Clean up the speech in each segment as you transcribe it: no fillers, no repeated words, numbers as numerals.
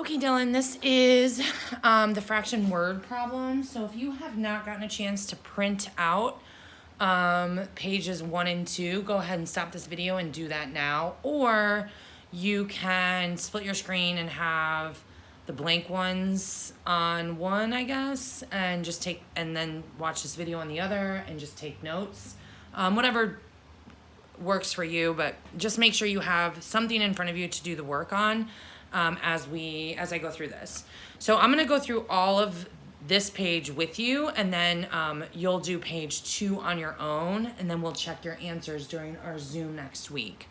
Okay, Dylan, this is the fraction word problem. So if you have not gotten a chance to print out pages 1 and 2, go ahead and stop this video and do that now. Or you can split your screen and have the blank ones on one, I guess, and just and then watch this video on the other and just take notes. Whatever works for you, but just make sure you have something in front of you to do the work on as I go through this. So I'm gonna go through all of this page with you, and then you'll do page 2 on your own, and then we'll check your answers during our Zoom next week.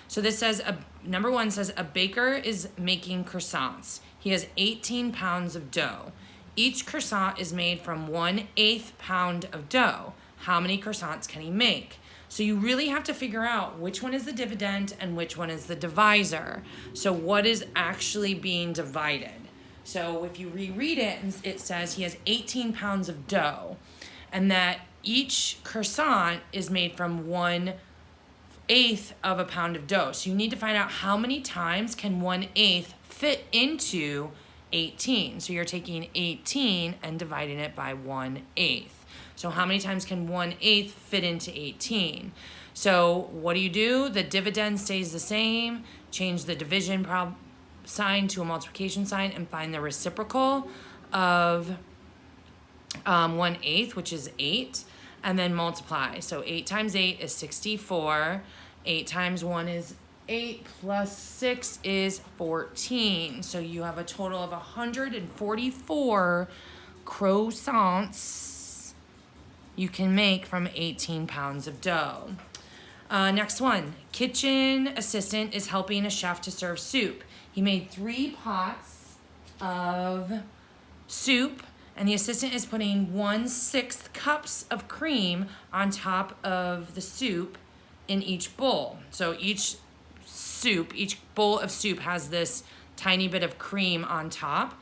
So this says, number 1 says, a baker is making croissants. He has 18 pounds of dough. Each croissant is made from 1/8 pound of dough. How many croissants can he make? So you really have to figure out which one is the dividend and which one is the divisor. So what is actually being divided? So if you reread it, it says he has 18 pounds of dough, and that each croissant is made from 1/8 of a pound of dough. So you need to find out how many times can 1/8 fit into 18. So you're taking 18 and dividing it by 1/8. So how many times can 1/8 fit into 18? So what do? The dividend stays the same. Change the division sign to a multiplication sign and find the reciprocal of 1/8, which is 8, and then multiply. So 8 times 8 is 64. 8 times 1 is 8 plus 6 is 14. So you have a total of 144 croissants you can make from 18 pounds of dough. Next one, kitchen assistant is helping a chef to serve soup. He made 3 pots of soup, and the assistant is putting 1/6 cups of cream on top of the soup in each bowl. So each bowl of soup has this tiny bit of cream on top.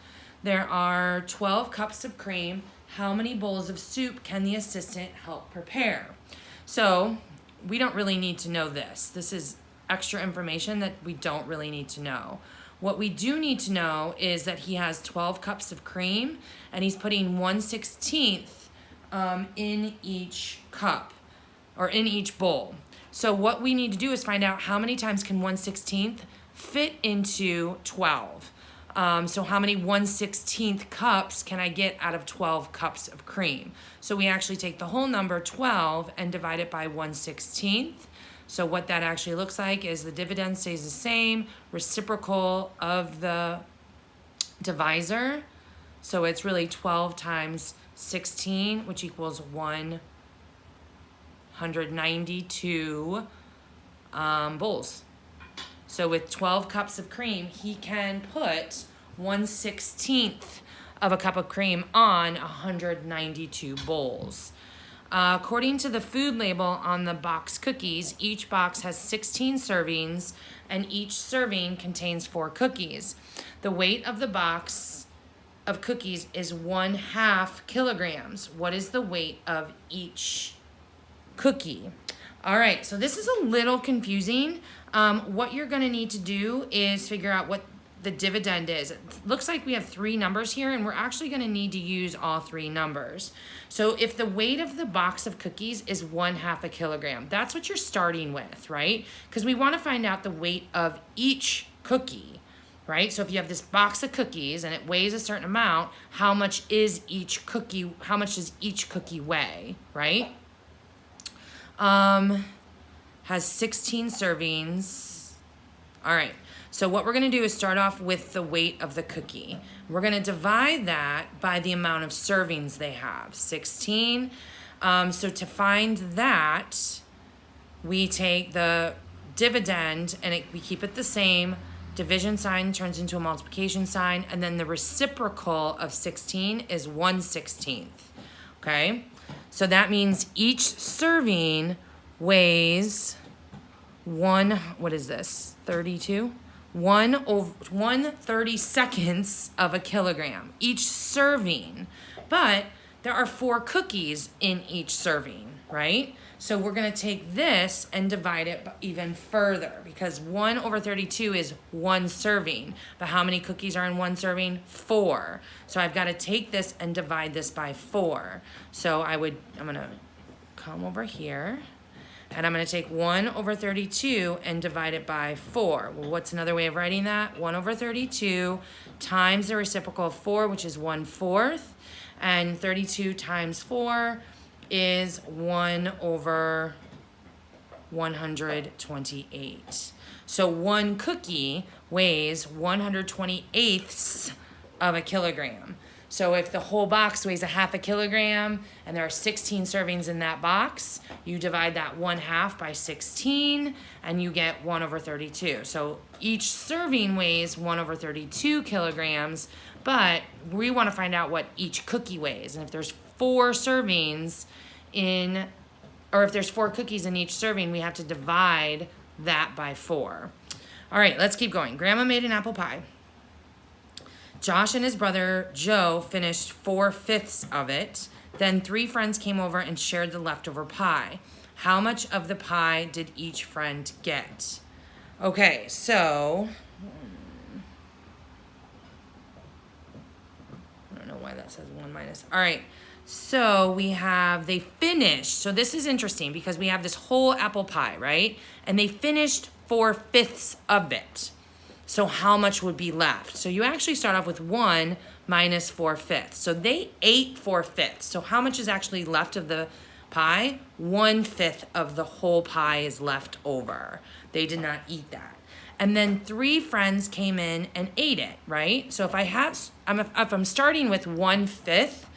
There are 12 cups of cream. How many bowls of soup can the assistant help prepare? So we don't really need to know this. This is extra information that we don't really need to know. What we do need to know is that he has 12 cups of cream, and he's putting 1/16 in each cup, or in each bowl. So what we need to do is find out how many times can 1/16 fit into 12. So how many 1/16 cups can I get out of 12 cups of cream? So we actually take the whole number 12 and divide it by 1/16. So what that actually looks like is the dividend stays the same, reciprocal of the divisor. So it's really 12 times 16, which equals 192 bowls. So with 12 cups of cream, he can put 1/16 of a cup of cream on 192 bowls. According to the food label on the box cookies, each box has 16 servings, and each serving contains 4 cookies. The weight of the box of cookies is 1/2 kilograms. What is the weight of each cookie? All right, so this is a little confusing. What you're gonna need to do is figure out what the dividend is. It looks like we have 3 numbers here, and we're actually gonna need to use all 3 numbers. So if the weight of the box of cookies is 1/2 a kilogram, that's what you're starting with, right? Because we wanna find out the weight of each cookie, right? So if you have this box of cookies and it weighs a certain amount, how much does each cookie weigh, right? Has 16 servings. All right, so what we're gonna do is start off with the weight of the cookie. We're gonna divide that by the amount of servings they have, 16. So to find that, we take the dividend and we keep it the same. Division sign turns into a multiplication sign, and then the reciprocal of 16 is 1/16, okay? So that means each serving weighs 32? 1/32 of a kilogram, each serving. But there are 4 cookies in each serving, right? So we're going to take this and divide it even further, because 1 over 32 is 1 serving. But how many cookies are in 1 serving? 4. So I've got to take this and divide this by 4. So I'm going to come over here, and I'm going to take 1 over 32 and divide it by 4. Well, what's another way of writing that? 1 over 32 times the reciprocal of 4, which is 1/4. And 32 times 4 is 1 over 128. So 1 cookie weighs 128ths of a kilogram. So if the whole box weighs 1/2 kilogram and there are 16 servings in that box, you divide that 1/2 by 16 and you get 1 over 32. So each serving weighs 1 over 32 kilograms, but we want to find out what each cookie weighs. And if there's 4 servings if there's 4 cookies in each serving, we have to divide that by 4. All right, let's keep going. Grandma made an apple pie. Josh and his brother Joe finished 4/5 of it. Then 3 friends came over and shared the leftover pie. How much of the pie did each friend get? Okay, so I don't know why that says 1 minus. All right. So they finished. So this is interesting because we have this whole apple pie, right? And they finished 4/5 of it. So how much would be left? So you actually start off with 1 minus 4/5. So they ate 4/5. So how much is actually left of the pie? 1/5 of the whole pie is left over. They did not eat that. And then 3 friends came in and ate it, right? So if I'm starting with 1/5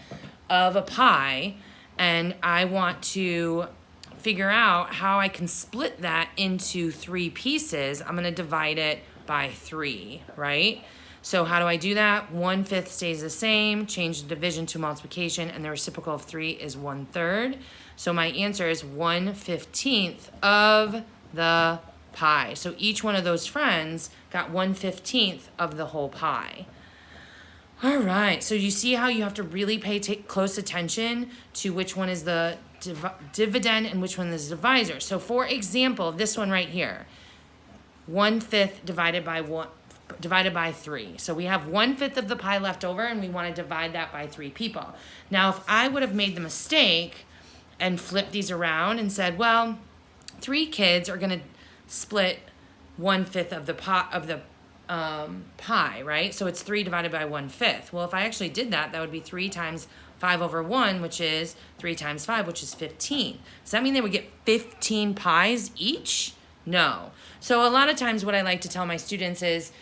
of a pie and I want to figure out how I can split that into 3 pieces, I'm going to divide it by 3, right? So how do I do that? 1/5 stays the same, change the division to multiplication, and the reciprocal of 3 is 1/3. So my answer is 1/15 of the pie. So each one of those friends got 1/15 of the whole pie. All right, so you see how you have to really pay close attention to which one is the dividend and which one is the divisor. So for example, this one right here, 1/5 divided by 3. So we have 1/5 of the pie left over and we want to divide that by 3 people. Now, if I would have made the mistake and flipped these around and said, well, 3 kids are going to split 1/5 of the pie, right? So it's 3 divided by 1/5. Well, if I actually did that, that would be 3 times 5 over 1, which is 3 times 5, which is 15. Does that mean they would get 15 pies each? No. So a lot of times what I like to tell my students is,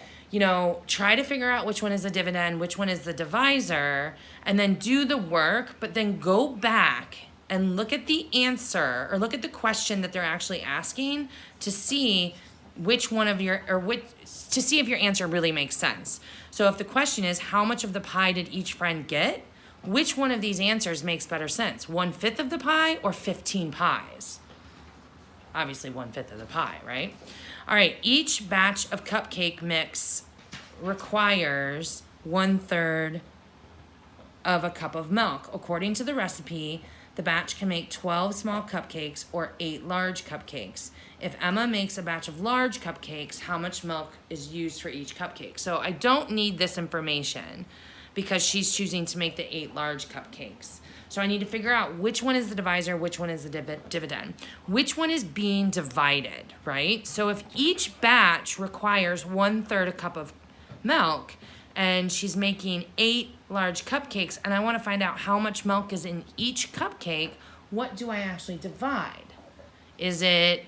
try to figure out which one is the dividend, which one is the divisor, and then do the work, but then go back and look at the answer or look at the question that they're actually asking to see to see if your answer really makes sense. So if the question is, how much of the pie did each friend get? Which one of these answers makes better sense? 1/5 of the pie or 15 pies? Obviously 1/5 of the pie, right? All right, each batch of cupcake mix requires 1/3 of a cup of milk. According to the recipe, the batch can make 12 small cupcakes or 8 large cupcakes. If Emma makes a batch of large cupcakes, how much milk is used for each cupcake? So I don't need this information because she's choosing to make the 8 large cupcakes. So I need to figure out which one is the divisor, which one is the dividend. Which one is being divided, right? So if each batch requires 1/3 a cup of milk and she's making 8 large cupcakes and I want to find out how much milk is in each cupcake, what do I actually divide? Is it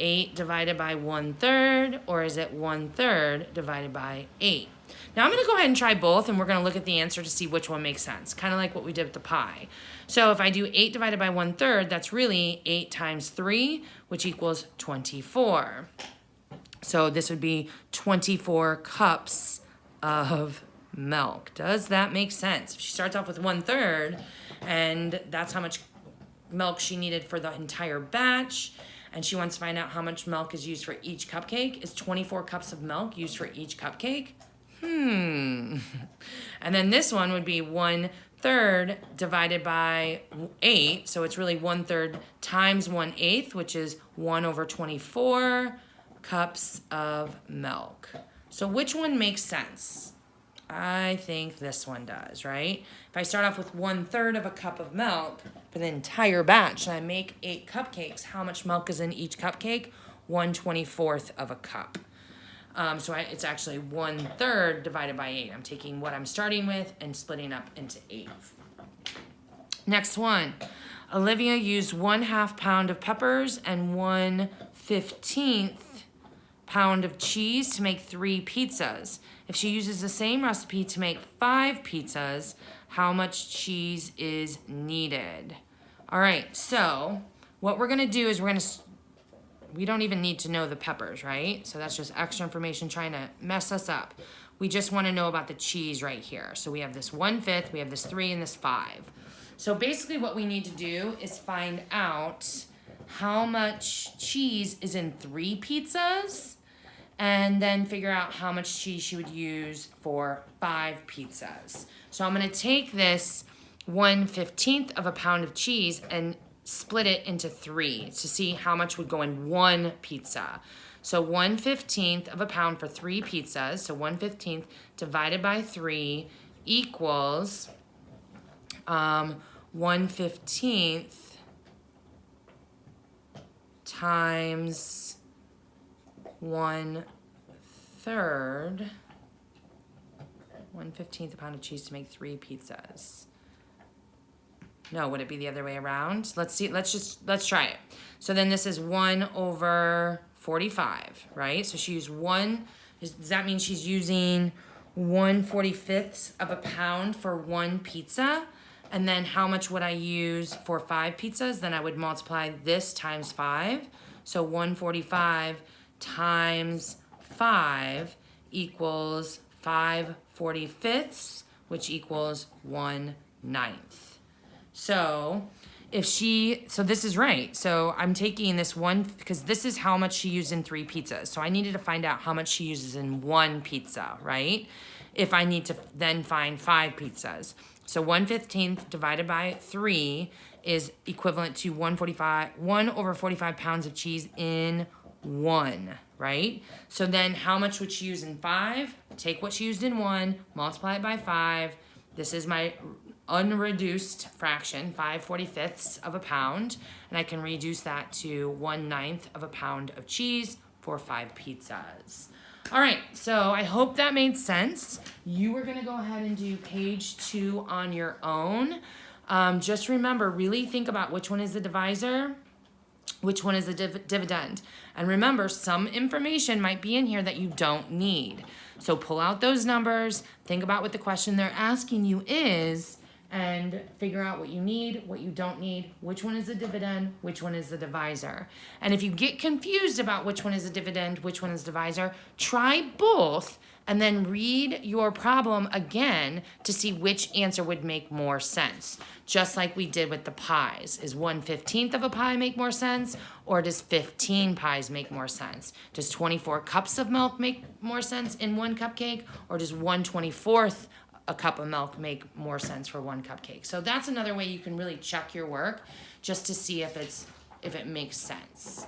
8 divided by 1/3 or is it 1/3 divided by 8? Now I'm going to go ahead and try both and we're going to look at the answer to see which one makes sense, kind of like what we did with the pie. So if I do 8 divided by 1/3, that's really 8 times 3, which equals 24. So this would be 24 cups of milk. Does that make sense? If she starts off with 1/3 and that's how much milk she needed for the entire batch, and she wants to find out how much milk is used for each cupcake, is 24 cups of milk used for each cupcake? And then this one would be 1 1/3 divided by 8, so it's really 1/3 times 1/8, which is 1/24 cups of milk. So which one makes sense? I think this one does, right? If I start off with 1/3 of a cup of milk for the entire batch and I make 8 cupcakes, how much milk is in each cupcake? 1/24 of a cup. It's actually 1/3 divided by 8. I'm taking what I'm starting with and splitting up into 8. Next one. Olivia used 1/2 pound of peppers and 1/15 pound of cheese to make 3 pizzas. If she uses the same recipe to make 5 pizzas, how much cheese is needed? All right, so what we're gonna do is we don't even need to know the peppers, right? So that's just extra information trying to mess us up. We just wanna know about the cheese right here. So we have this 1/5, we have this 3, and this 5. So basically what we need to do is find out how much cheese is in 3 pizzas, and then figure out how much cheese she would use for 5 pizzas. So I'm gonna take this 1/15 of a pound of cheese and split it into 3 to see how much would go in 1 pizza. So 1/15 of a pound for 3 pizzas, so 1/15 divided by 3 equals 1/15 times 1/3, 1/15 a pound of cheese to make 3 pizzas. No, would it be the other way around? Let's see, let's try it. So then this is 1/45, right? So she used does that mean she's using 1/45 of a pound for 1 pizza? And then how much would I use for 5 pizzas? Then I would multiply this times 5. So 145 times 5 equals 5/45, which equals 1/9. So this is right. So I'm taking this one, because this is how much she used in 3 pizzas. So I needed to find out how much she uses in 1 pizza, right? If I need to then find 5 pizzas. So 1/15 divided by 3 is equivalent to 1/45 pounds of cheese in 1, right? So then how much would she use in 5? Take what she used in 1, multiply it by 5. This is my unreduced fraction, 5/45 of a pound, and I can reduce that to 1/9 of a pound of cheese for 5 pizzas. All right, so I hope that made sense. You are gonna go ahead and do page 2 on your own. Just remember, really think about which one is the divisor, which one is the dividend. And remember, some information might be in here that you don't need. So pull out those numbers, think about what the question they're asking you is, and figure out what you need, what you don't need, which one is the dividend, which one is the divisor. And if you get confused about which one is the dividend, which one is the divisor, try both and then read your problem again to see which answer would make more sense. Just like we did with the pies. Is 1/15 of a pie make more sense, or does 15 pies make more sense? Does 24 cups of milk make more sense in 1 cupcake, or does 1/24 a cup of milk make more sense for 1 cupcake? So that's another way you can really check your work, just to see if it makes sense.